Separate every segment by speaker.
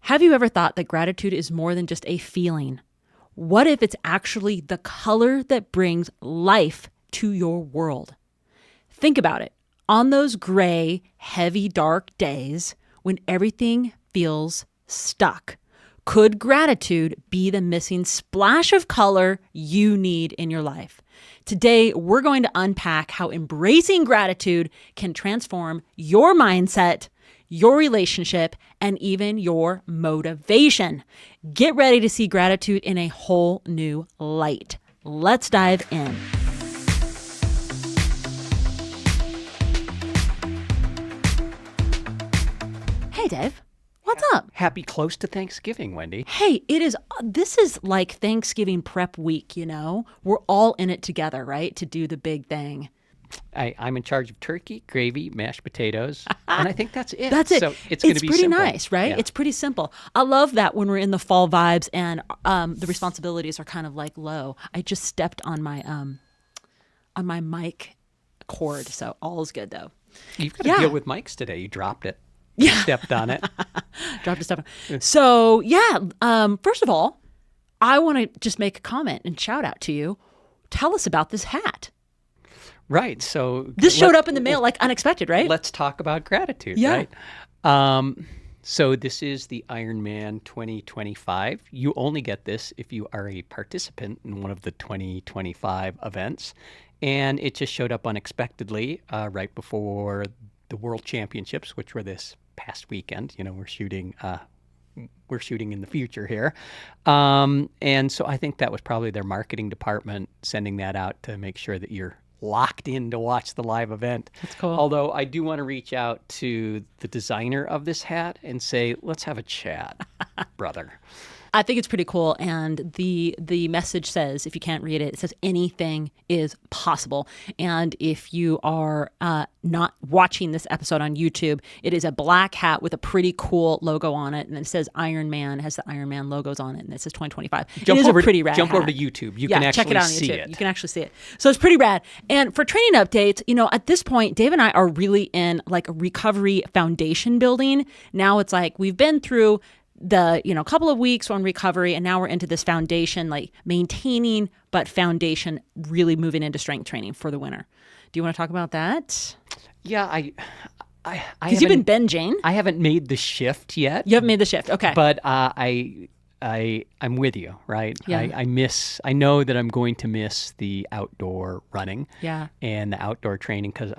Speaker 1: Have you ever thought that gratitude is more than just a feeling? What if it's actually the color that brings life to your world? Think about it. On those gray, heavy, dark days when everything feels stuck, could gratitude be the missing splash of color you need in your life? Today, we're going to unpack how embracing gratitude can transform your mindset, your relationship, and even your motivation. Get ready to see gratitude in a whole new light. Let's dive in. Hey, Dave. What's up?
Speaker 2: Happy close to Thanksgiving, Wendy.
Speaker 1: Hey, this is like Thanksgiving prep week, you know? We're all in it together, right? To do the big thing.
Speaker 2: I'm in charge of turkey, gravy, mashed potatoes, and I think that's it.
Speaker 1: That's it.
Speaker 2: So it's going to be
Speaker 1: pretty
Speaker 2: simple.
Speaker 1: Nice, right?
Speaker 2: Yeah.
Speaker 1: It's pretty simple. I love that when we're in the fall vibes and the responsibilities are kind of like low. I just stepped on my mic cord, so all is good though.
Speaker 2: You've got to deal with mics today. You dropped it.
Speaker 1: Yeah.
Speaker 2: You stepped on it.
Speaker 1: Dropped a step. So first of all, I want to just make a comment and shout out to you. Tell us about this hat.
Speaker 2: Right. So
Speaker 1: this showed up in the mail like unexpected, right?
Speaker 2: Let's talk about gratitude,
Speaker 1: yeah.
Speaker 2: Right? So this is the Ironman 2025. You only get this if you are a participant in one of the 2025 events. And it just showed up unexpectedly right before the World Championships, which were this past weekend. You know, we're shooting in the future here. And so I think that was probably their marketing department sending that out to make sure that you're locked in to watch the live event.
Speaker 1: That's cool.
Speaker 2: Although I do want to reach out to the designer of this hat and say, let's have a chat, brother.
Speaker 1: I think it's pretty cool. And the message says, if you can't read it, it says anything is possible. And if you are not watching this episode on YouTube, it is a black hat with a pretty cool logo on it. And it says Iron Man, has the Iron Man logos on it. And it says 2025. It is a pretty rad
Speaker 2: Jump
Speaker 1: hat.
Speaker 2: over to YouTube. You can actually
Speaker 1: check it out on
Speaker 2: see
Speaker 1: YouTube.
Speaker 2: it.
Speaker 1: You can actually see it. So it's pretty rad. And for training updates, you know, at this point, Dave and I are really in like a recovery foundation building. Now it's like we've been through the, you know, couple of weeks on recovery, and now we're into this foundation, like maintaining, but foundation really moving into strength training for the winter. Do you want to talk about that?
Speaker 2: Yeah,
Speaker 1: because you've been binging.
Speaker 2: I haven't made the shift yet.
Speaker 1: You haven't made the shift, okay?
Speaker 2: But I'm with you, right?
Speaker 1: Yeah.
Speaker 2: I know that I'm going to miss the outdoor running,
Speaker 1: and
Speaker 2: the outdoor training, because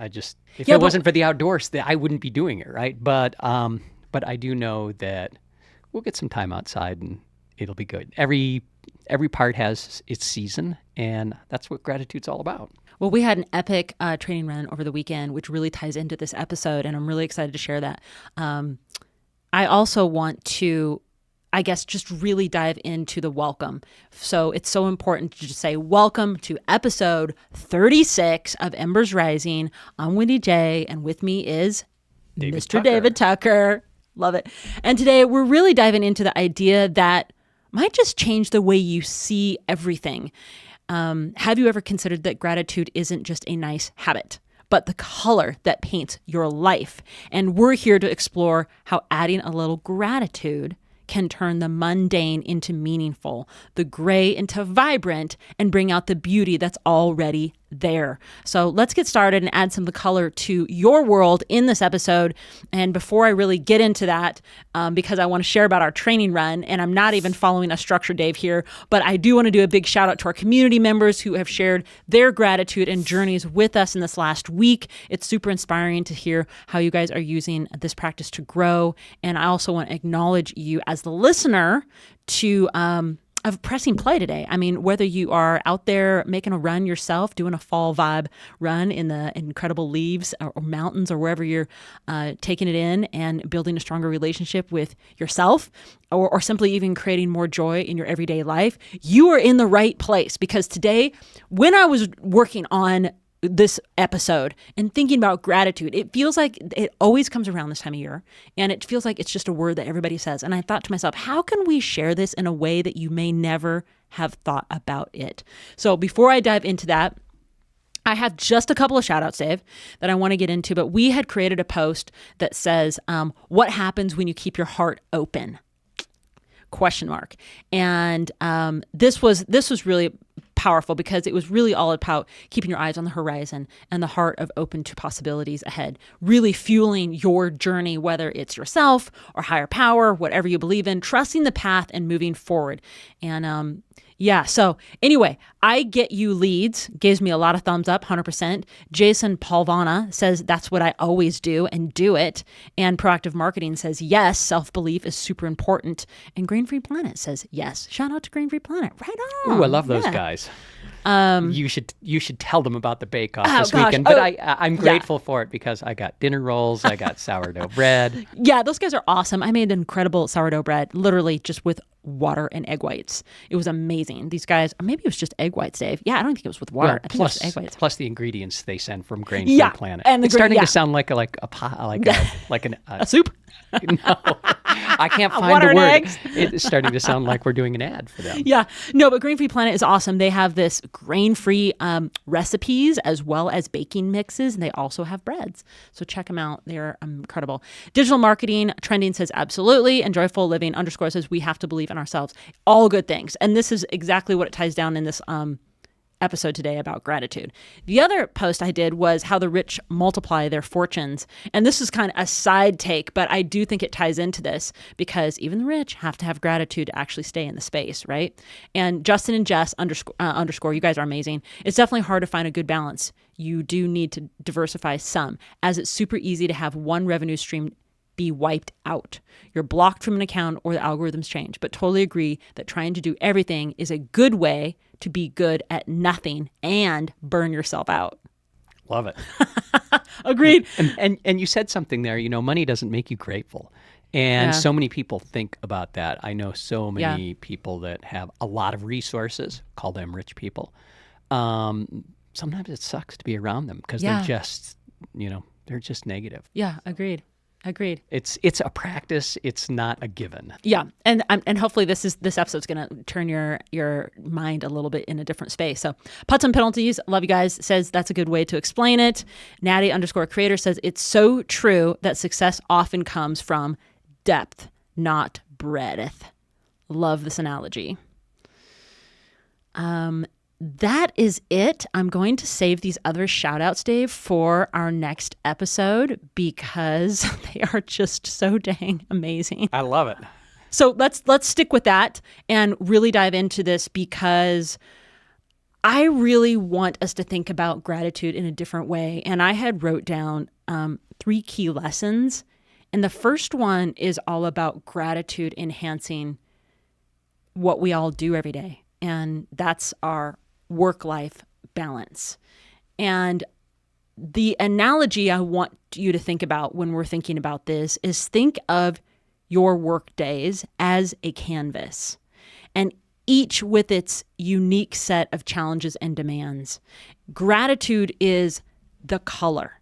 Speaker 2: if it wasn't for the outdoors, I wouldn't be doing it, right? But I do know that we'll get some time outside and it'll be good. Every part has its season, and that's what gratitude's all about.
Speaker 1: Well, we had an epic training run over the weekend, which really ties into this episode, and I'm really excited to share that. I also want to, I guess, just really dive into the welcome. So it's so important to just say welcome to episode 36 of Embers Rising. I'm Wendy J, and with me is Mr. David Tucker. Love it. And today we're really diving into the idea that might just change the way you see everything. Have you ever considered that gratitude isn't just a nice habit, but the color that paints your life? And we're here to explore how adding a little gratitude can turn the mundane into meaningful, the gray into vibrant, and bring out the beauty that's already there. So let's get started and add some of the color to your world in this episode. And before I really get into that, because I want to share about our training run, and I'm not even following a structure, Dave, here, but I do want to do a big shout out to our community members who have shared their gratitude and journeys with us in this last week. It's super inspiring to hear how you guys are using this practice to grow. And I also want to acknowledge you as the listener to of pressing play today. I mean, whether you are out there making a run yourself, doing a fall vibe run in the incredible leaves or mountains or wherever you're taking it in and building a stronger relationship with yourself, or simply even creating more joy in your everyday life, you are in the right place. Because today, when I was working on this episode and thinking about gratitude, it feels like it always comes around this time of year, and it feels like it's just a word that everybody says. And I thought to myself, how can we share this in a way that you may never have thought about it? So before I dive into that, I have just a couple of shout outs, Dave, that I want to get into, but we had created a post that says, what happens when you keep your heart open? question mark. And this was really powerful because it was really all about keeping your eyes on the horizon and the heart of open to possibilities ahead, really fueling your journey, whether it's yourself or higher power, whatever you believe in, trusting the path and moving forward. And yeah, so anyway, I get you leads, gives me a lot of thumbs up, 100%. Jason Palvana says that's what I always do and do it. And Proactive Marketing says, yes, self-belief is super important. And Grain Free Planet says, yes. Shout out to Grain Free Planet. Right on.
Speaker 2: Ooh, I love those guys. You should tell them about the bake-off this weekend. But I'm grateful for it because I got dinner rolls, I got sourdough bread.
Speaker 1: Yeah, those guys are awesome. I made incredible sourdough bread, literally just with water and egg whites. It was amazing. These guys, maybe it was just egg whites, Dave. Yeah, I don't think it was with water.
Speaker 2: Well,
Speaker 1: I think it was egg whites.
Speaker 2: Plus the ingredients they send from Grain Free Planet.
Speaker 1: And
Speaker 2: it's starting to sound like a
Speaker 1: soup.
Speaker 2: No, I can't find
Speaker 1: Water
Speaker 2: the
Speaker 1: and
Speaker 2: word.
Speaker 1: eggs.
Speaker 2: It's starting to sound like we're doing an ad for them.
Speaker 1: Yeah, no, but Grain Free Planet is awesome. They have this grain-free recipes as well as baking mixes, and they also have breads. So check them out. They're incredible. Digital Marketing Trending says absolutely, and Joyful Living _ says we have to believe in ourselves. All good things. And this is exactly what it ties down in this episode today about gratitude. The other post I did was how the rich multiply their fortunes. And this is kind of a side take, but I do think it ties into this because even the rich have to have gratitude to actually stay in the space, right? And Justin and Jess _ you guys are amazing. It's definitely hard to find a good balance. You do need to diversify some, as it's super easy to have one revenue stream be wiped out. You're blocked from an account or the algorithms change, but totally agree that trying to do everything is a good way to be good at nothing and burn yourself out.
Speaker 2: Love it.
Speaker 1: Agreed.
Speaker 2: And you said something there, money doesn't make you grateful. And so many people think about that. I know so many people that have a lot of resources, call them rich people. Sometimes it sucks to be around them because they're just, they're just negative.
Speaker 1: Yeah, agreed.
Speaker 2: It's a practice. It's not a given.
Speaker 1: Yeah, and hopefully this episode's gonna turn your mind a little bit in a different space. So Putts and Penalties, love you guys, says that's a good way to explain it. Natty _creator says it's so true that success often comes from depth, not breadth. Love this analogy. That is it. I'm going to save these other shout outs, Dave, for our next episode because they are just so dang amazing.
Speaker 2: I love it.
Speaker 1: So let's stick with that and really dive into this because I really want us to think about gratitude in a different way. And I had wrote down 3 key lessons. And the first one is all about gratitude enhancing what we all do every day. And that's our work-life balance. And the analogy I want you to think about when we're thinking about this is think of your work days as a canvas, and each with its unique set of challenges and demands. Gratitude is the color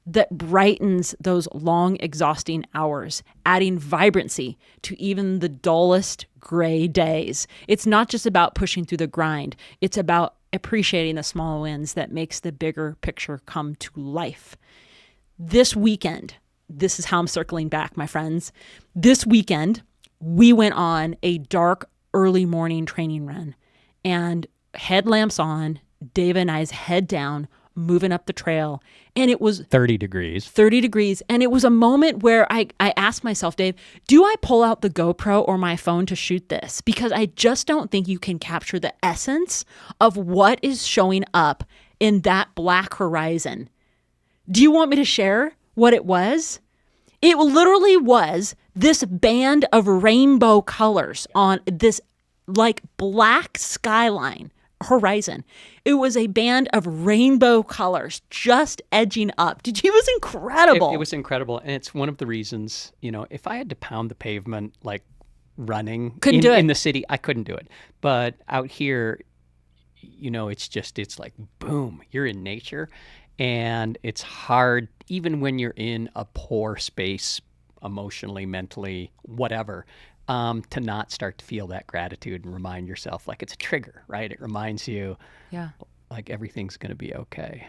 Speaker 1: that brightens those long, exhausting hours, adding vibrancy to even the dullest gray days. It's not just about pushing through the grind. It's about appreciating the small wins that makes the bigger picture come to life. This weekend, this is how I'm circling back, my friends. This weekend, we went on a dark, early morning training run, and headlamps on, Dave and I's head down, moving up the trail. And it was
Speaker 2: 30 degrees.
Speaker 1: And it was a moment where I asked myself, Dave, do I pull out the GoPro or my phone to shoot this? Because I just don't think you can capture the essence of what is showing up in that black horizon. Do you want me to share what it was? It literally was this band of rainbow colors on this like black skyline horizon. It was a band of rainbow colors just edging up. It was incredible.
Speaker 2: It was incredible. And it's one of the reasons, if I had to pound the pavement like running in the city, I couldn't do it. But out here, it's like, boom, you're in nature. And it's hard, even when you're in a poor space, emotionally, mentally, whatever, to not start to feel that gratitude and remind yourself, like it's a trigger, right? It reminds you, like everything's going to be okay.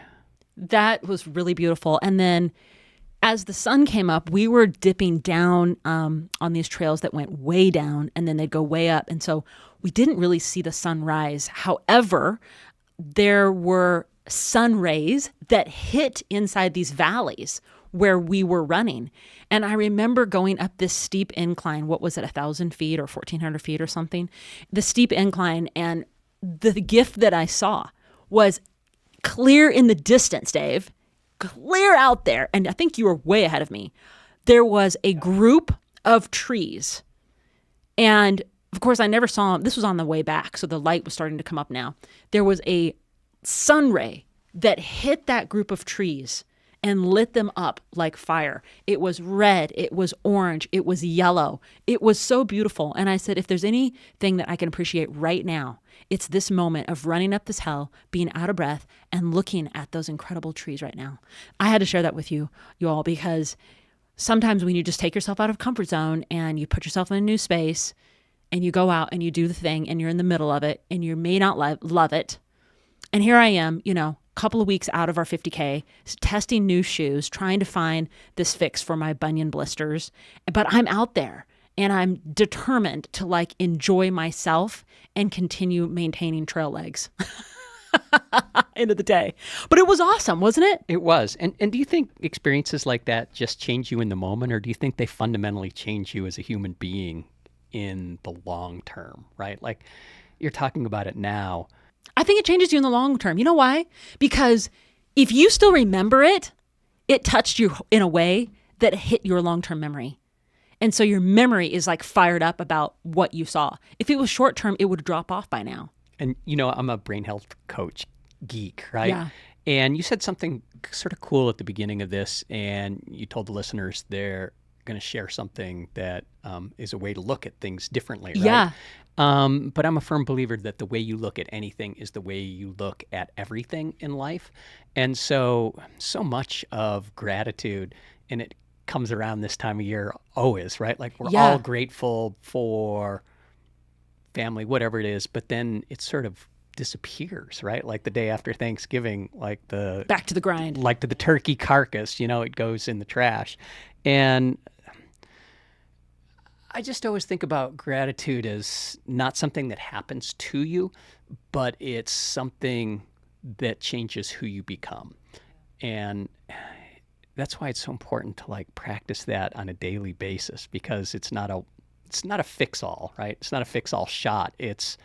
Speaker 1: That was really beautiful. And then as the sun came up, we were dipping down on these trails that went way down and then they'd go way up. And so we didn't really see the sun rise. However, there were sun rays that hit inside these valleys where we were running. And I remember going up this steep incline. What was it, 1,000 feet or 1,400 feet or something? The steep incline. And the gift that I saw was clear in the distance, Dave, clear out there. And I think you were way ahead of me. There was a group of trees. And of course, I never saw them. This was on the way back, so the light was starting to come up now. There was a sun ray that hit that group of trees and lit them up like fire. It was red, it was orange, it was yellow. It was so beautiful. And I said, if there's anything that I can appreciate right now, it's this moment of running up this hill, being out of breath, and looking at those incredible trees right now. I had to share that with you all, because sometimes when you just take yourself out of comfort zone and you put yourself in a new space, and you go out and you do the thing and you're in the middle of it and you may not love it. And here I am, a couple of weeks out of our 50K, testing new shoes, trying to find this fix for my bunion blisters. But I'm out there and I'm determined to enjoy myself and continue maintaining trail legs. End of the day. But it was awesome, wasn't it?
Speaker 2: It was. And do you think experiences like that just change you in the moment, or do you think they fundamentally change you as a human being in the long term, right? Like, you're talking about it now.
Speaker 1: I think it changes you in the long term. You know why? Because if you still remember it, it touched you in a way that hit your long-term memory. And so your memory is fired up about what you saw. If it was short term, it would drop off by now.
Speaker 2: And I'm a brain health coach geek, right?
Speaker 1: Yeah.
Speaker 2: And you said something sort of cool at the beginning of this, and you told the listeners they're going to share something that is a way to look at things differently, right?
Speaker 1: Yeah.
Speaker 2: But I'm a firm believer that the way you look at anything is the way you look at everything in life. And so much of gratitude, and it comes around this time of year always, right? We're all grateful for family, whatever it is, but then it sort of disappears, right? Like the day after Thanksgiving,
Speaker 1: back to the grind,
Speaker 2: like to the turkey carcass, it goes in the trash. And I just always think about gratitude as not something that happens to you, but it's something that changes who you become. And that's why it's so important to practice that on a daily basis, because it's not a fix-all, right? It's not a fix-all shot. It's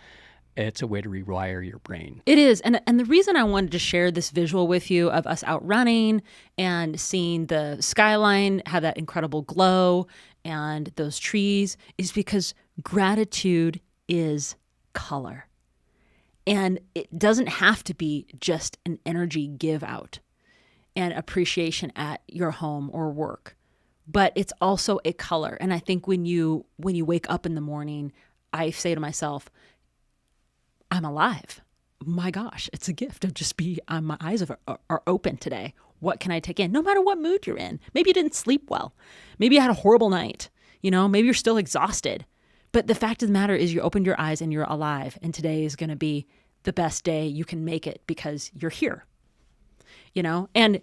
Speaker 2: a way to rewire your brain.
Speaker 1: It is. And the reason I wanted to share this visual with you of us out running and seeing the skyline have that incredible glow and those trees is because gratitude is color. And it doesn't have to be just an energy give out and appreciation at your home or work, but it's also a color. And I think when you wake up in the morning, I say to myself, I'm alive. My gosh, it's a gift of just my eyes are open today. What can I take in? No matter what mood you're in. Maybe you didn't sleep well. Maybe you had a horrible night. Maybe you're still exhausted. But the fact of the matter is you opened your eyes and you're alive. And today is going to be the best day you can make it because you're here. And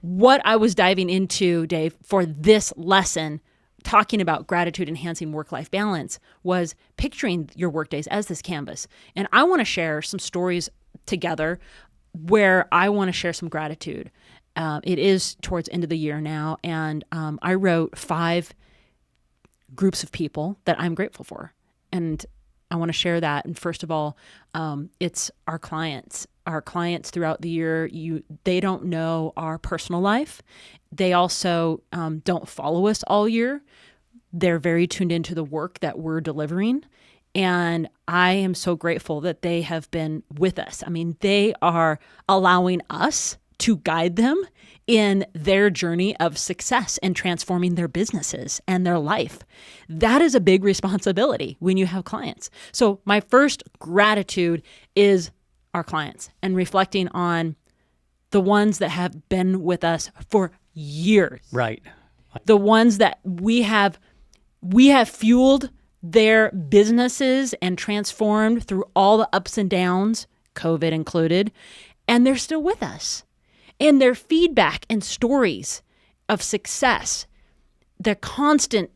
Speaker 1: what I was diving into, Dave, for this lesson, talking about gratitude enhancing work-life balance, was picturing your work days as this canvas. And I want to share some stories together where I want to share some gratitude. It is towards the end of the year now, and I wrote 5 groups of people that I'm grateful for. And I want to share that. And first of all, it's our clients. Our clients throughout the year, they don't know our personal life. They also don't follow us all year. They're very tuned into the work that we're delivering. And I am so grateful that they have been with us. I mean, they are allowing us to guide them in their journey of success and transforming their businesses and their life. That is a big responsibility when you have clients. So my first gratitude is our clients and reflecting on the ones that have been with us for years.
Speaker 2: Right.
Speaker 1: The ones that we have fueled their businesses and transformed through all the ups and downs, COVID included, and they're still with us. And their feedback and stories of success, the constant,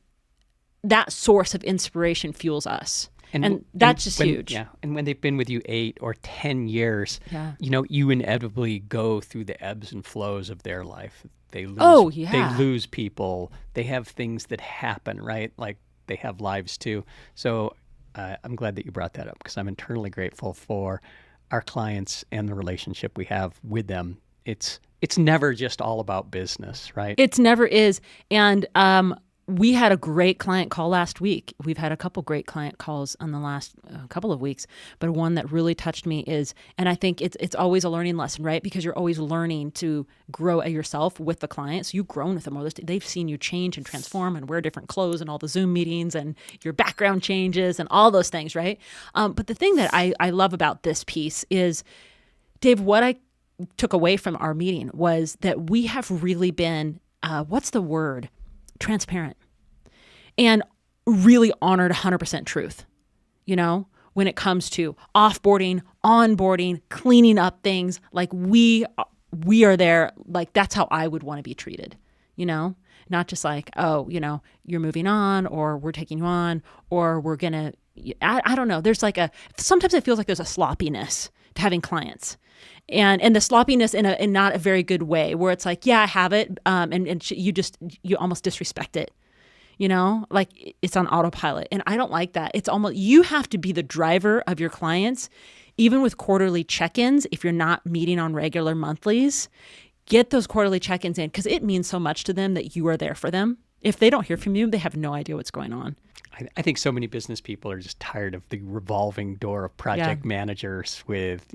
Speaker 1: that source of inspiration fuels us. And that's just huge.
Speaker 2: Yeah. And when they've been with you 8 or 10 years,
Speaker 1: Yeah.
Speaker 2: you inevitably go through the ebbs and flows of their life. They lose,
Speaker 1: Oh, yeah.
Speaker 2: They lose people. They have things that happen, right? Like they have lives too. So I'm glad that you brought that up, because I'm eternally grateful for our clients and the relationship we have with them. It's never just all about business, right?
Speaker 1: It never is. And we had a great client call last week. We've had a couple great client calls on the last couple of weeks, but one that really touched me is, and I think it's always a learning lesson, right? Because you're always learning to grow at yourself with the client. So you've grown with them. They've seen you change and transform and wear different clothes and all the Zoom meetings and your background changes and all those things, right? But the thing that I love about this piece is, Dave, what I took away from our meeting was that we have really been, what's the word? Transparent, and really honored 100% truth, when it comes to offboarding, onboarding, cleaning up things. Like we are there. Like that's how I would want to be treated, not just like, oh, you're moving on, or we're taking you on, or we're going to, I don't know. There's sometimes it feels like there's a sloppiness to having clients. And the sloppiness in not a very good way, where it's like, yeah, I have it, and you almost disrespect it, like it's on autopilot. And I don't like that. It's almost, you have to be the driver of your clients, even with quarterly check-ins. If you're not meeting on regular monthlies, get those quarterly check-ins in, because it means so much to them that you are there for them. If they don't hear from you, they have no idea what's going on.
Speaker 2: I think so many business people are just tired of the revolving door of project managers with,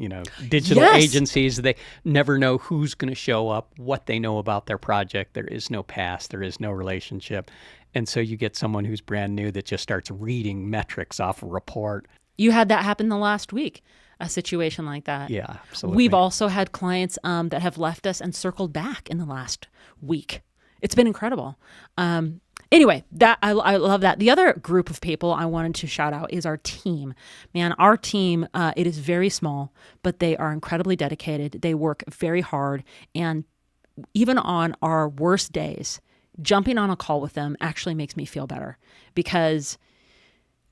Speaker 2: digital agencies. They never know who's going to show up, what they know about their project. There is no past. There is no relationship. And so you get someone who's brand new that just starts reading metrics off a report.
Speaker 1: You had that happen the last week, a situation like that.
Speaker 2: Yeah, absolutely.
Speaker 1: We've also had clients that have left us and circled back in the last week. It's been incredible. Anyway, that I love that. The other group of people I wanted to shout out is our team. Man, our team, it is very small, but they are incredibly dedicated. They work very hard. And even on our worst days, jumping on a call with them actually makes me feel better, because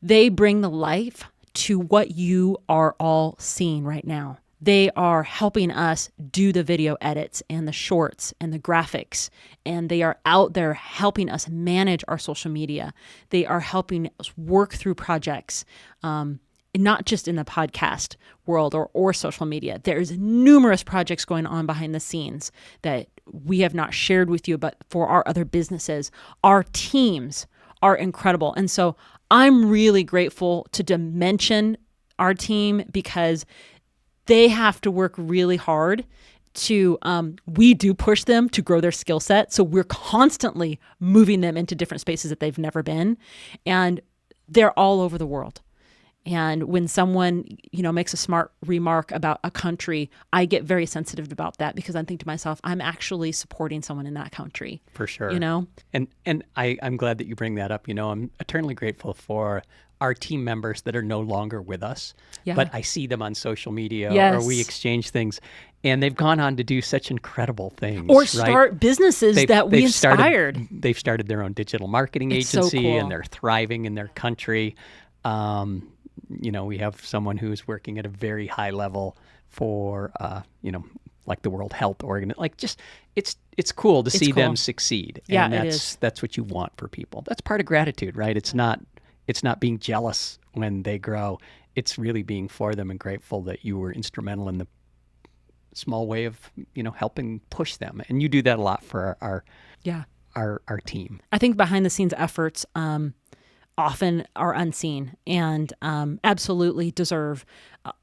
Speaker 1: they bring the life to what you are all seeing right now. They are helping us do the video edits and the shorts and the graphics, and they are out there helping us manage our social media. They are helping us work through projects, not just in the podcast world or social media. There's numerous projects going on behind the scenes that we have not shared with you, but for our other businesses, our teams are incredible. And so I'm really grateful to mention our team, because they have to work really hard to, we do push them to grow their skill set. So we're constantly moving them into different spaces that they've never been. And they're all over the world. And when someone, makes a smart remark about a country, I get very sensitive about that, because I think to myself, I'm actually supporting someone in that country.
Speaker 2: For sure.
Speaker 1: And
Speaker 2: I'm glad that you bring that up. I'm eternally grateful for our team members that are no longer with us, but I see them on social media, or we exchange things, and they've gone on to do such incredible things.
Speaker 1: Or start businesses that we inspired.
Speaker 2: They've started their own digital marketing agency, so cool. And they're thriving in their country. We have someone who's working at a very high level for, like the World Health Organization. Like, just it's cool to see them succeed.
Speaker 1: Yeah,
Speaker 2: and that's what you want for people. That's part of gratitude, right? It's not being jealous when they grow. It's really being for them and grateful that you were instrumental in the small way of, helping push them. And you do that a lot for our team.
Speaker 1: I think behind the scenes efforts often are unseen and absolutely deserve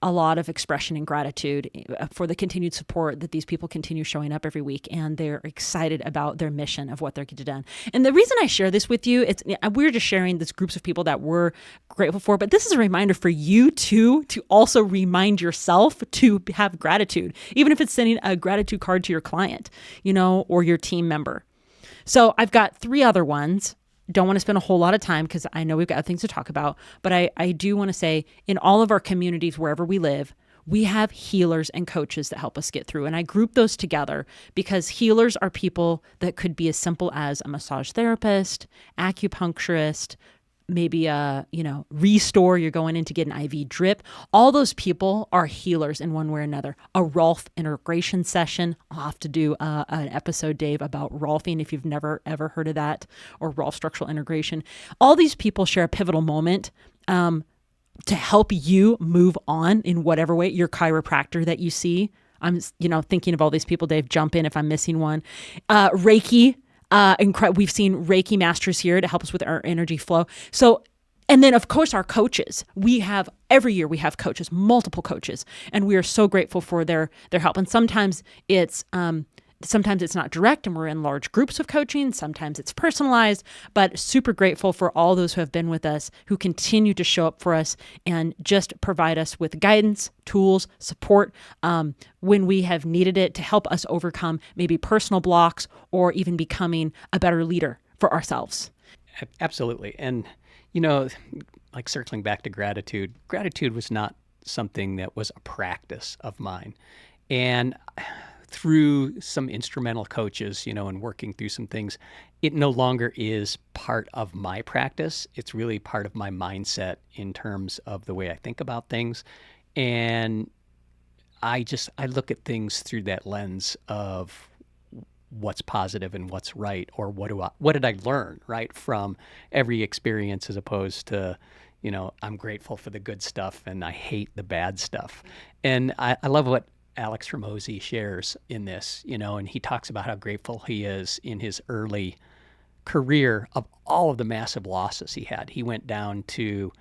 Speaker 1: a lot of expression and gratitude for the continued support that these people continue showing up every week, and they're excited about their mission of what they're getting done. And the reason I share this with you, we're just sharing this groups of people that we're grateful for, but this is a reminder for you too, to also remind yourself to have gratitude, even if it's sending a gratitude card to your client, or your team member. So I've got 3 other ones. Don't want to spend a whole lot of time because I know we've got things to talk about, but I do want to say, in all of our communities, wherever we live, we have healers and coaches that help us get through. And I group those together because healers are people that could be as simple as a massage therapist, acupuncturist, maybe a, restore, you're going in to get an IV drip. All those people are healers in one way or another. A Rolf integration session. I'll have to do an episode, Dave, about Rolfing if you've never, ever heard of that, or Rolf structural integration. All these people share a pivotal moment to help you move on in whatever way. Your chiropractor that you see. I'm, thinking of all these people, Dave, jump in if I'm missing one. Reiki. We've seen Reiki masters here to help us with our energy flow. So, and then of course our coaches. Every year we have coaches, multiple coaches, and we are so grateful for their help. And sometimes it's not direct and we're in large groups of coaching. Sometimes it's personalized, but super grateful for all those who have been with us, who continue to show up for us and just provide us with guidance, tools, support when we have needed it to help us overcome maybe personal blocks or even becoming a better leader for ourselves.
Speaker 2: Absolutely. And, like circling back to gratitude was not something that was a practice of mine. And through some instrumental coaches, and working through some things, it no longer is part of my practice. It's really part of my mindset in terms of the way I think about things. And I look at things through that lens of what's positive and what's right, or what did I learn, right, from every experience, as opposed to, I'm grateful for the good stuff and I hate the bad stuff. And I love what Alex Ramosi shares in this, and he talks about how grateful he is in his early career of all of the massive losses he had. He went down to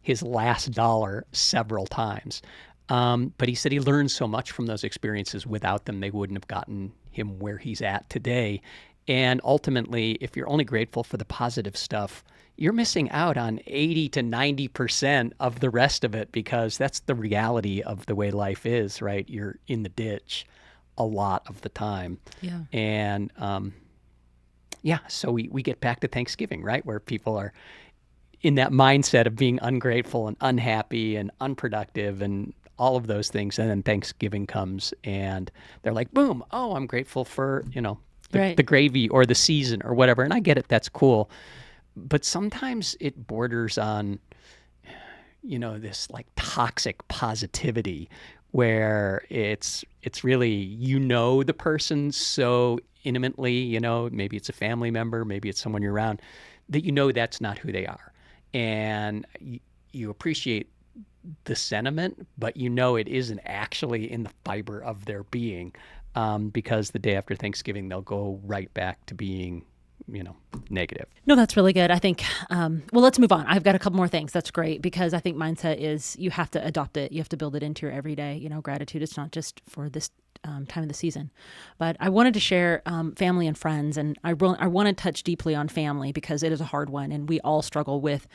Speaker 2: his last dollar several times. But he said he learned so much from those experiences. Without them, they wouldn't have gotten him where he's at today. And ultimately, if you're only grateful for the positive stuff, you're missing out on 80 to 90% of the rest of it, because that's the reality of the way life is, right? You're in the ditch a lot of the time.
Speaker 1: Yeah.
Speaker 2: And so we get back to Thanksgiving, right? Where people are in that mindset of being ungrateful and unhappy and unproductive and all of those things. And then Thanksgiving comes and they're like, boom, oh, I'm grateful for, the gravy or the season or whatever. And I get it. That's cool. But sometimes it borders on, this like toxic positivity where it's really, the person so intimately, maybe it's a family member, maybe it's someone you're around, that that's not who they are. And you appreciate the sentiment, but it isn't actually in the fiber of their being, because the day after Thanksgiving, they'll go right back to being, negative.
Speaker 1: No, that's really good. I think, let's move on. I've got a couple more things. That's great, because I think mindset is, you have to adopt it. You have to build it into your everyday, gratitude. It's not just for this time of the season. But I wanted to share family and friends, and I want to touch deeply on family because it is a hard one, and we all struggle with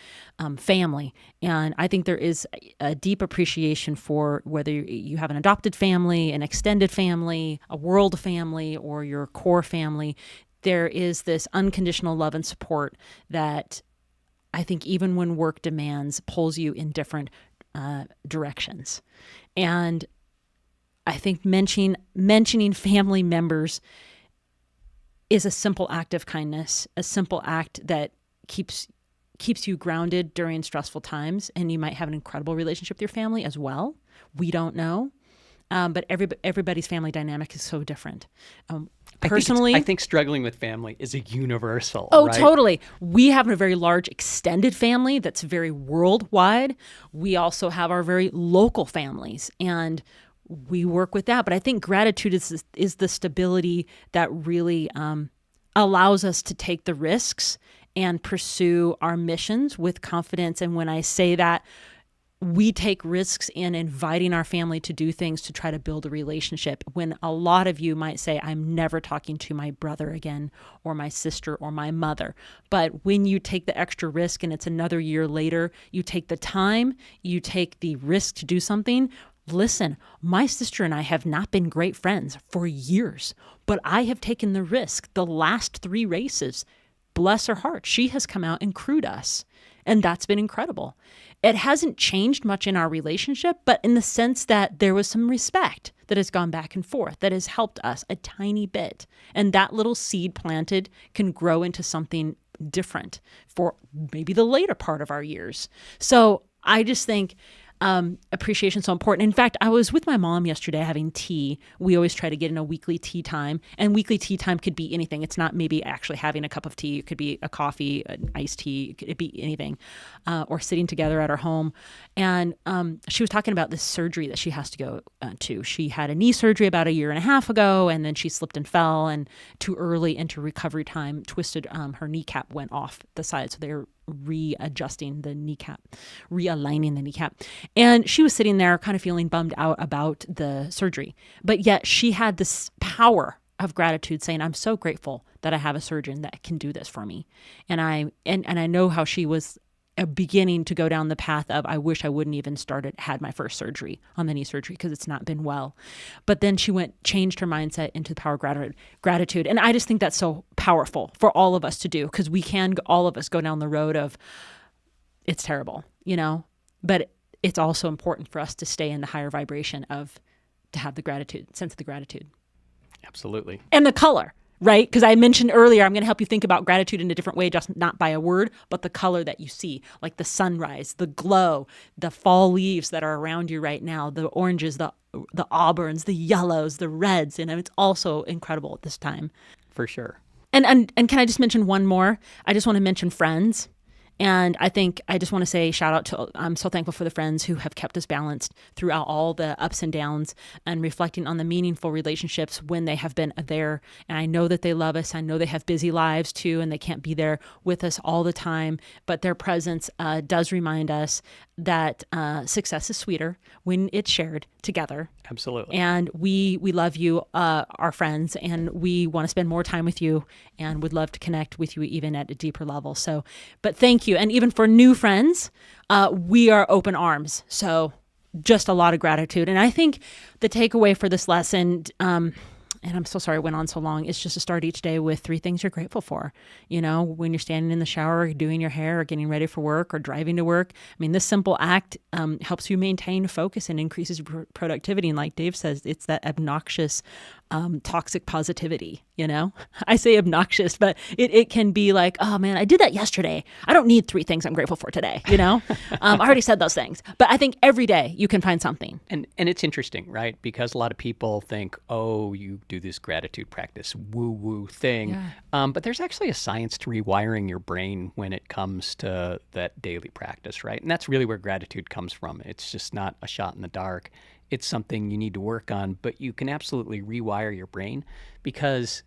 Speaker 1: family. And I think there is a deep appreciation for whether you have an adopted family, an extended family, a world family, or your core family. There is this unconditional love and support that I think, even when work demands, pulls you in different directions. And I think mentioning family members is a simple act of kindness, a simple act that keeps you grounded during stressful times. And you might have an incredible relationship with your family as well. We don't know. But everybody's family dynamic is so different. Personally,
Speaker 2: I think struggling with family is a universal.
Speaker 1: Oh,
Speaker 2: right?
Speaker 1: Totally. We have a very large extended family that's very worldwide. We also have our very local families, and we work with that. But I think gratitude is the stability that really allows us to take the risks and pursue our missions with confidence. And when I say that, we take risks in inviting our family to do things to try to build a relationship, when a lot of you might say, I'm never talking to my brother again, or my sister, or my mother. But when you take the extra risk and it's another year later, you take the time, you take the risk to do something. Listen, my sister and I have not been great friends for years, but I have taken the risk. The last 3 races, bless her heart, she has come out and crewed us. And that's been incredible. It hasn't changed much in our relationship, but in the sense that there was some respect that has gone back and forth, that has helped us a tiny bit. And that little seed planted can grow into something different for maybe the later part of our years. So I just think appreciation is so important. In fact, I was with my mom yesterday having tea. We always try to get in a weekly tea time, and weekly tea time could be anything. It's not maybe actually having a cup of tea. It could be a coffee, an iced tea. It could be anything, or sitting together at our home. And she was talking about this surgery that she has to go to. She had a knee surgery about 1.5 years ago, and then she slipped and fell, and too early into recovery time, twisted her kneecap went off the side. So they're readjusting the kneecap, realigning the kneecap. And she was sitting there kind of feeling bummed out about the surgery. But yet she had this power of gratitude saying, I'm so grateful that I have a surgeon that can do this for me. And I know how she was beginning to go down the path of, I wish I wouldn't even had my first surgery on the knee surgery because it's not been well. But then she changed her mindset into the power of gratitude. And I just think that's so powerful for all of us to do, because we can, all of us, go down the road of, it's terrible, but it's also important for us to stay in the higher vibration to have the gratitude, sense of the gratitude.
Speaker 2: Absolutely.
Speaker 1: And the color. Right? Because I mentioned earlier, I'm going to help you think about gratitude in a different way, just not by a word, but the color that you see, like the sunrise, the glow, the fall leaves that are around you right now, the oranges, the auburns, the yellows, the reds. And it's also incredible at this time.
Speaker 2: For sure.
Speaker 1: And can I just mention one more? I just want to mention friends. And I just want to say shout out to, I'm so thankful for the friends who have kept us balanced throughout all the ups and downs, and reflecting on the meaningful relationships when they have been there. And I know that they love us. I know they have busy lives too, and they can't be there with us all the time. But their presence does remind us that success is sweeter when it's shared together.
Speaker 2: Absolutely.
Speaker 1: And we love you, our friends, and we want to spend more time with you and would love to connect with you even at a deeper level. So, but thank you. And even for new friends, we are open arms. So just a lot of gratitude. And I think the takeaway for this lesson, and I'm so sorry it went on so long, is just to start each day with 3 things you're grateful for. When you're standing in the shower, or doing your hair, or getting ready for work, or driving to work. I mean, this simple act helps you maintain focus and increases productivity. And like Dave says, it's that obnoxious, toxic positivity. I say obnoxious, but it can be like, oh man, I did that yesterday. I don't need 3 things I'm grateful for today. I already said those things. But I think every day you can find something.
Speaker 2: And it's interesting, right? Because a lot of people think, oh, you do this gratitude practice woo-woo thing. Yeah. But there's actually a science to rewiring your brain when it comes to that daily practice, right? And that's really where gratitude comes from. It's just not a shot in the dark. It's something you need to work on, but you can absolutely rewire your brain, because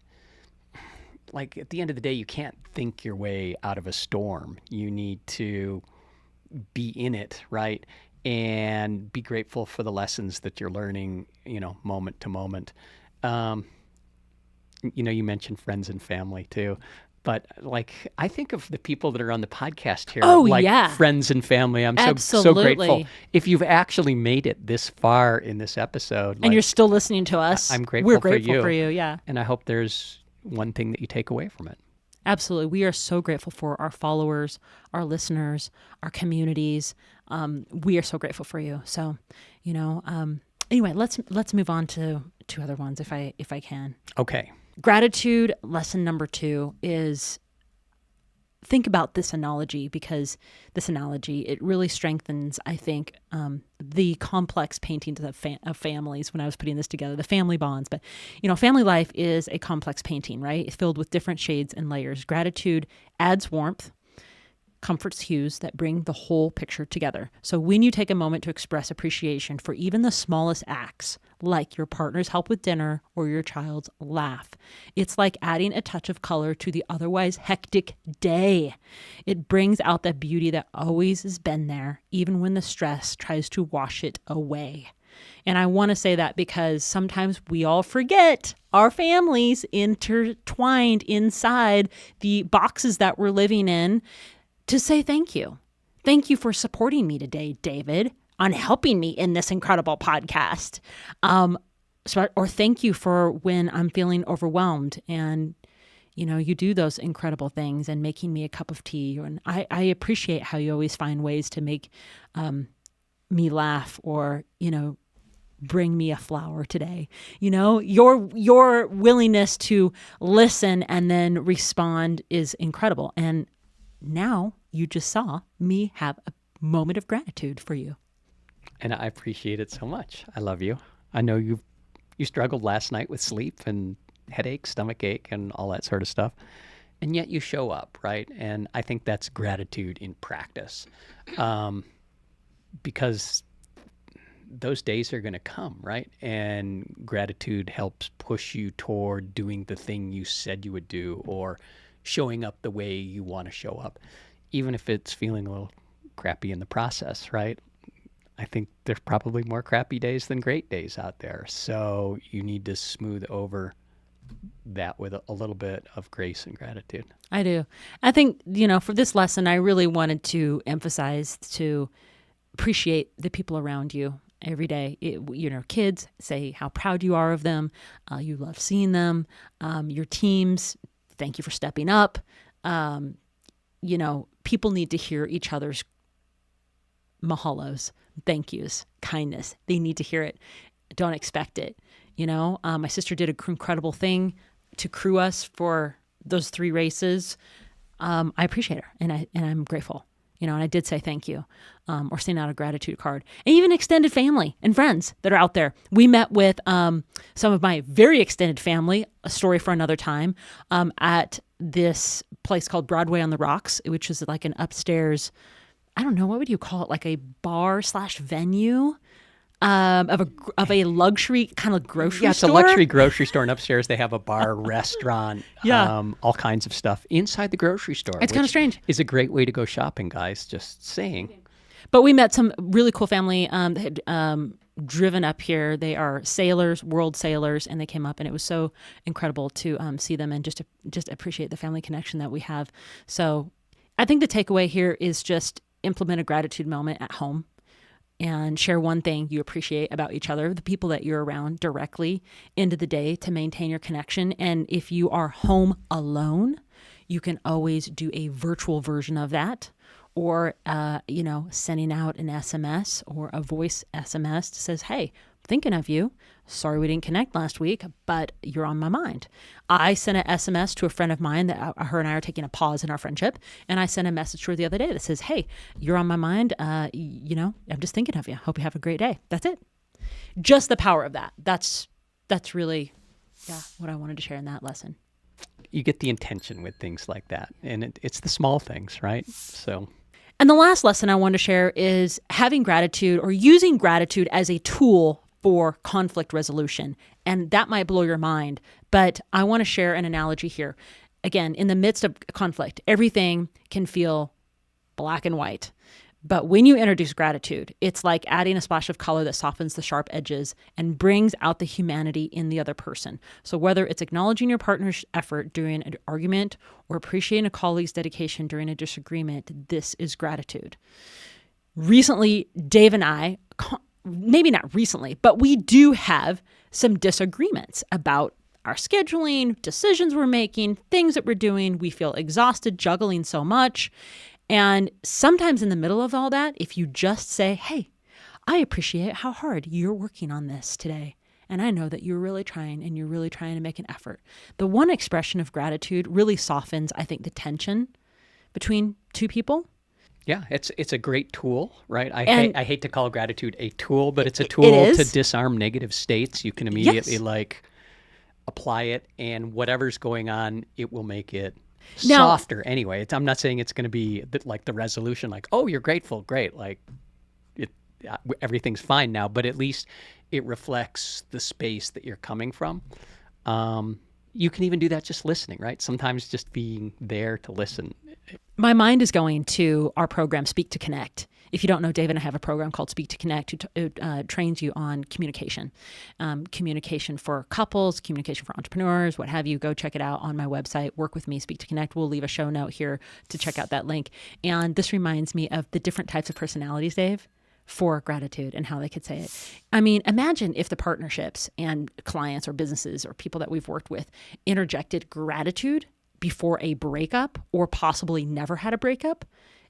Speaker 2: like at the end of the day, you can't think your way out of a storm. You need to be in it, right? And be grateful for the lessons that you're learning, moment to moment. You mentioned friends and family too, but like I think of the people that are on the podcast here, friends and family. I'm so grateful. If you've actually made it this far in this episode,
Speaker 1: and you're still listening to us,
Speaker 2: I'm grateful.
Speaker 1: We're grateful for you. Yeah.
Speaker 2: And I hope there's one thing that you take away from it.
Speaker 1: Absolutely. We are so grateful for our followers, our listeners, our communities. We are so grateful for you. So, anyway, let's move on to 2 other ones if I can.
Speaker 2: Okay.
Speaker 1: Gratitude lesson number 2 is, think about this analogy, because this analogy, it really strengthens, I think, the complex paintings of families when I was putting this together, the family bonds. But, family life is a complex painting, right? It's filled with different shades and layers. Gratitude adds warmth, comforts hues that bring the whole picture together. So when you take a moment to express appreciation for even the smallest acts, like your partner's help with dinner or your child's laugh, it's like adding a touch of color to the otherwise hectic day. It brings out that beauty that always has been there, even when the stress tries to wash it away. And I want to say that because sometimes we all forget our families intertwined inside the boxes that we're living in, to say thank you. Thank you for supporting me today, David, on helping me in this incredible podcast. Or thank you for when I'm feeling overwhelmed and you do those incredible things and making me a cup of tea. And I appreciate how you always find ways to make me laugh or, bring me a flower today. Your willingness to listen and then respond is incredible. And now you just saw me have a moment of gratitude for you.
Speaker 2: And I appreciate it so much. I love you. I know you struggled last night with sleep and headache, stomach ache, and all that sort of stuff. And yet you show up, right? And I think that's gratitude in practice. Because those days are going to come, right? And gratitude helps push you toward doing the thing you said you would do or showing up the way you want to show up, even if it's feeling a little crappy in the process, right? I think there's probably more crappy days than great days out there. So you need to smooth over that with a little bit of grace and gratitude.
Speaker 1: I do. I think, for this lesson, I really wanted to emphasize to appreciate the people around you every day. Kids, say how proud you are of them. You love seeing them. Your teams, thank you for stepping up. People need to hear each other's mahalos, thank yous, kindness. They need to hear it. Don't expect it. My sister did an incredible thing to crew us for those 3 races. I appreciate her and I'm grateful. And I did say thank you, or send out a gratitude card, and even extended family and friends that are out there. We met with some of my very extended family, a story for another time, at this place called Broadway on the Rocks, which is like an upstairs, I don't know, what would you call it? Like a bar/venue of a luxury kind of grocery store.
Speaker 2: Yeah, it's a luxury grocery store, and upstairs they have a bar, restaurant, all kinds of stuff inside the grocery store.
Speaker 1: It's kind of strange.
Speaker 2: Is a great way to go shopping, guys, just saying.
Speaker 1: But we met some really cool family that had driven up here. They are sailors, world sailors, and they came up, and it was so incredible to see them and just appreciate the family connection that we have. So I think the takeaway here is just implement a gratitude moment at home and share one thing you appreciate about each other, the people that you're around directly into the day to maintain your connection. And if you are home alone, you can always do a virtual version of that, or, sending out an SMS or a voice SMS that says, hey, thinking of you. Sorry we didn't connect last week, but you're on my mind. I sent an SMS to a friend of mine that her and I are taking a pause in our friendship. And I sent a message to her the other day that says, hey, you're on my mind. I'm just thinking of you. Hope you have a great day. That's it. Just the power of that. That's really, what I wanted to share in that lesson.
Speaker 2: You get the intention with things like that. And it's the small things, right? So.
Speaker 1: And the last lesson I want to share is having gratitude or using gratitude as a tool for conflict resolution. And that might blow your mind, but I want to share an analogy here. Again, in the midst of conflict, everything can feel black and white. But when you introduce gratitude, it's like adding a splash of color that softens the sharp edges and brings out the humanity in the other person. So whether it's acknowledging your partner's effort during an argument or appreciating a colleague's dedication during a disagreement, this is gratitude. Recently, Dave and I, maybe not recently, but we do have some disagreements about our scheduling, decisions we're making, things that we're doing. We feel exhausted juggling so much. And sometimes in the middle of all that, if you just say, hey, I appreciate how hard you're working on this today. And I know that you're really trying and you're really trying to make an effort. The one expression of gratitude really softens, I think, the tension between two people.
Speaker 2: Yeah, it's a great tool, right? I hate to call gratitude a tool, but it's a tool to disarm negative states. You can immediately apply it, and whatever's going on, it will make it softer anyway. I'm not saying it's going to be like the resolution, like, oh, you're grateful, great, like everything's fine now, but at least it reflects the space that you're coming from. You can even do that just listening, right? Sometimes just being there to listen.
Speaker 1: My mind is going to our program, Speak to Connect. If you don't know, Dave and I have a program called Speak to Connect. It trains you on communication. Communication for couples, communication for entrepreneurs, what have you. Go check it out on my website, Work With Me, Speak to Connect. We'll leave a show note here to check out that link. And this reminds me of the different types of personalities, Dave, for gratitude and how they could say it. I mean, imagine if the partnerships and clients or businesses or people that we've worked with interjected gratitude before a breakup or possibly never had a breakup,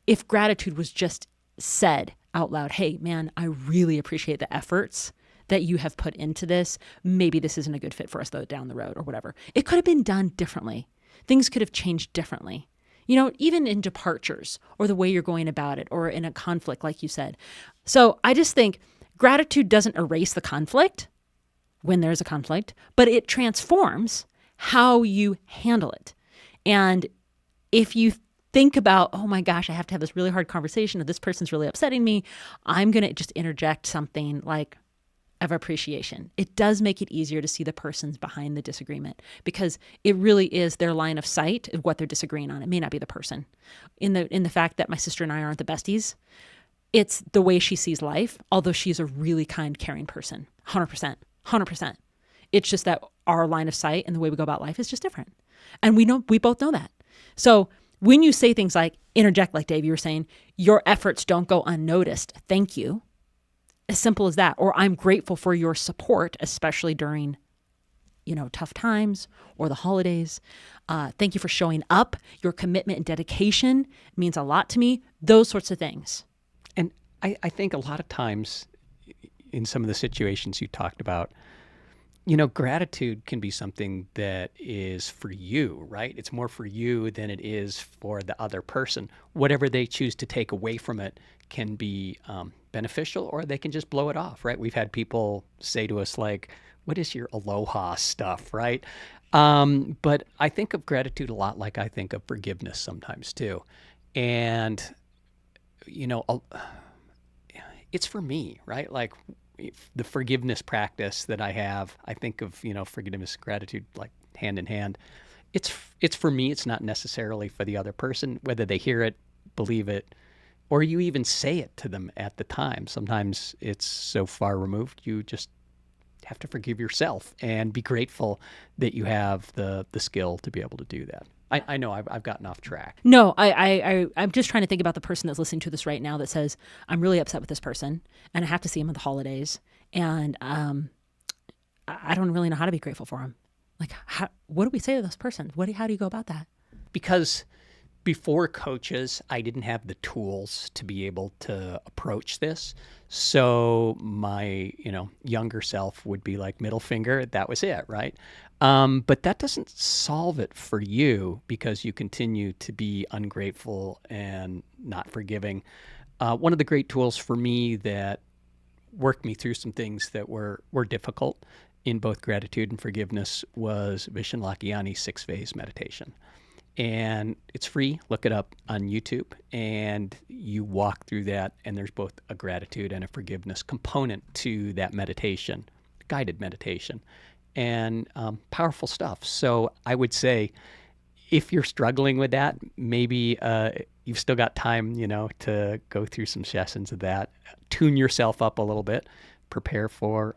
Speaker 1: if gratitude was just said out loud, hey, man, I really appreciate the efforts that you have put into this. Maybe this isn't a good fit for us though down the road or whatever. It could have been done differently. Things could have changed differently. You know, even in departures or the way you're going about it or in a conflict, like you said. So I just think gratitude doesn't erase the conflict when there's a conflict, but it transforms how you handle it. And if you think about, oh my gosh, I have to have this really hard conversation, or this person's really upsetting me, I'm going to just interject something like of appreciation. It does make it easier to see the person's behind the disagreement, because it really is their line of sight of what they're disagreeing on. It may not be the person. In the fact that my sister and I aren't the besties, it's the way she sees life, although she's a really kind, caring person. 100%. 100%. It's just that our line of sight and the way we go about life is just different. And we both know that. So when you say things like, interject, like Dave, you were saying, your efforts don't go unnoticed. Thank you. As simple as that. Or I'm grateful for your support, especially during, tough times or the holidays. Thank you for showing up. Your commitment and dedication means a lot to me. Those sorts of things.
Speaker 2: And I think a lot of times in some of the situations you talked about, gratitude can be something that is for you, right? It's more for you than it is for the other person. Whatever they choose to take away from it can be beneficial, or they can just blow it off, right? We've had people say to us like, what is your aloha stuff, right? But I think of gratitude a lot like I think of forgiveness sometimes too. And, it's for me, right? Like, the forgiveness practice that I have, I think of, forgiveness, gratitude, like hand in hand. It's for me. It's not necessarily for the other person, whether they hear it, believe it, or you even say it to them at the time. Sometimes it's so far removed, you just have to forgive yourself and be grateful that you have the skill to be able to do that. I know I've gotten off track.
Speaker 1: No, I'm just trying to think about the person that's listening to this right now that says, I'm really upset with this person and I have to see him at the holidays. And I don't really know how to be grateful for him. Like, what do we say to this person? How do you go about that?
Speaker 2: Because before coaches, I didn't have the tools to be able to approach this. So my, younger self would be like, middle finger, that was it, right? But that doesn't solve it for you, because you continue to be ungrateful and not forgiving. One of the great tools for me that worked me through some things that were difficult in both gratitude and forgiveness was Vishen Lakhiani's 6-phase meditation. And it's free. Look it up on YouTube, and you walk through that, and there's both a gratitude and a forgiveness component to that meditation, guided meditation, and powerful stuff. So I would say, if you're struggling with that, maybe you've still got time, to go through some sessions of that, tune yourself up a little bit, prepare for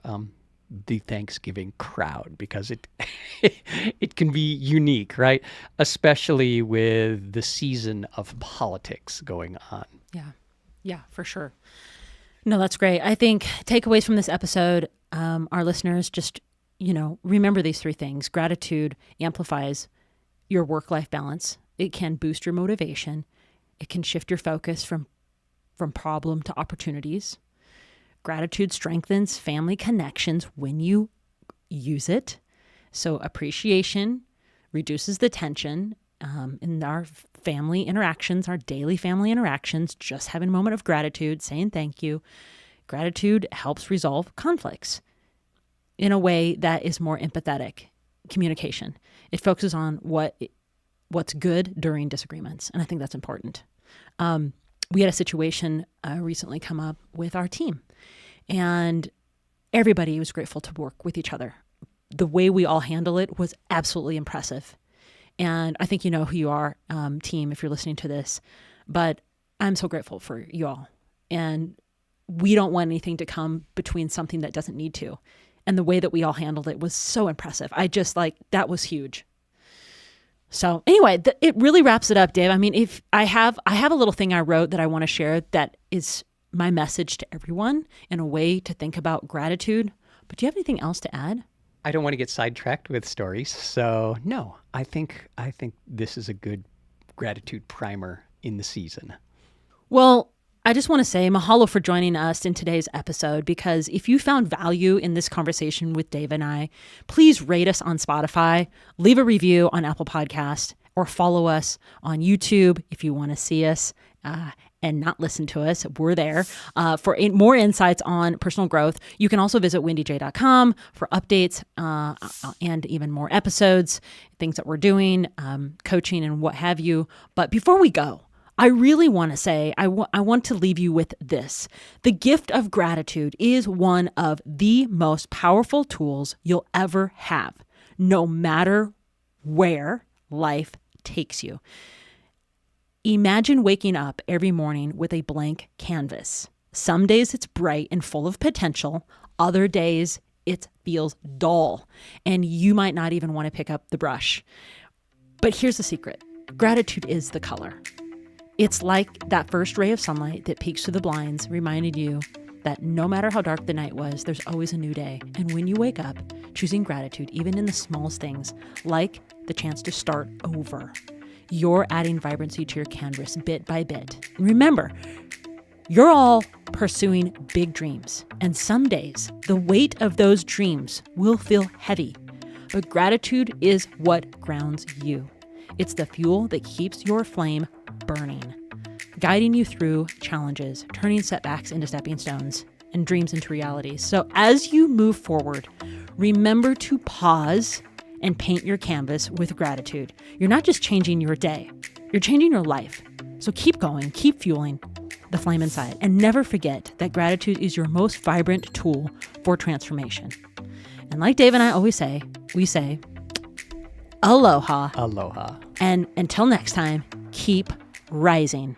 Speaker 2: the Thanksgiving crowd, because it can be unique, right? Especially with the season of politics going on.
Speaker 1: Yeah, for sure. No, that's great. I think takeaways from this episode, our listeners, just, remember these 3 things. Gratitude amplifies your work-life balance. It can boost your motivation. It can shift your focus from problem to opportunities. Gratitude strengthens family connections when you use it. So appreciation reduces the tension in our family interactions, our daily family interactions. Just having a moment of gratitude, saying thank you. Gratitude helps resolve conflicts in a way that is more empathetic communication. It focuses on what's good during disagreements, and I think that's important. We had a situation recently come up with our team, and everybody was grateful to work with each other. The way we all handle it was absolutely impressive. And I think you know who you are, team, if you're listening to this, but I'm so grateful for you all. And we don't want anything to come between something that doesn't need to. And the way that we all handled it was so impressive. That was huge. So anyway, it really wraps it up, Dave. I mean, if I have a little thing I wrote that I want to share that is my message to everyone in a way to think about gratitude. But do you have anything else to add?
Speaker 2: I don't want to get sidetracked with stories. So no, I think this is a good gratitude primer in the season.
Speaker 1: Well, I just want to say mahalo for joining us in today's episode, because if you found value in this conversation with Dave and I, please rate us on Spotify, leave a review on Apple Podcast, or follow us on YouTube if you want to see us and not listen to us. We're there. For more insights on personal growth, you can also visit wendyj.com for updates and even more episodes, things that we're doing, coaching and what have you. But before we go, I really want to say, I want to leave you with this. The gift of gratitude is one of the most powerful tools you'll ever have, no matter where life takes you. Imagine waking up every morning with a blank canvas. Some days it's bright and full of potential. Other days it feels dull, and you might not even want to pick up the brush. But here's the secret. Gratitude is the color. It's like that first ray of sunlight that peeks through the blinds, reminding you that no matter how dark the night was, there's always a new day. And when you wake up, choosing gratitude, even in the smallest things, like the chance to start over, you're adding vibrancy to your canvas bit by bit. Remember, you're all pursuing big dreams. And some days, the weight of those dreams will feel heavy. But gratitude is what grounds you. It's the fuel that keeps your flame burning, guiding you through challenges, turning setbacks into stepping stones and dreams into realities. So as you move forward, remember to pause and paint your canvas with gratitude. You're not just changing your day, you're changing your life. So keep going, keep fueling the flame inside, and never forget that gratitude is your most vibrant tool for transformation. And like Dave and I always say, we say, aloha.
Speaker 2: Aloha.
Speaker 1: And until next time, keep rising.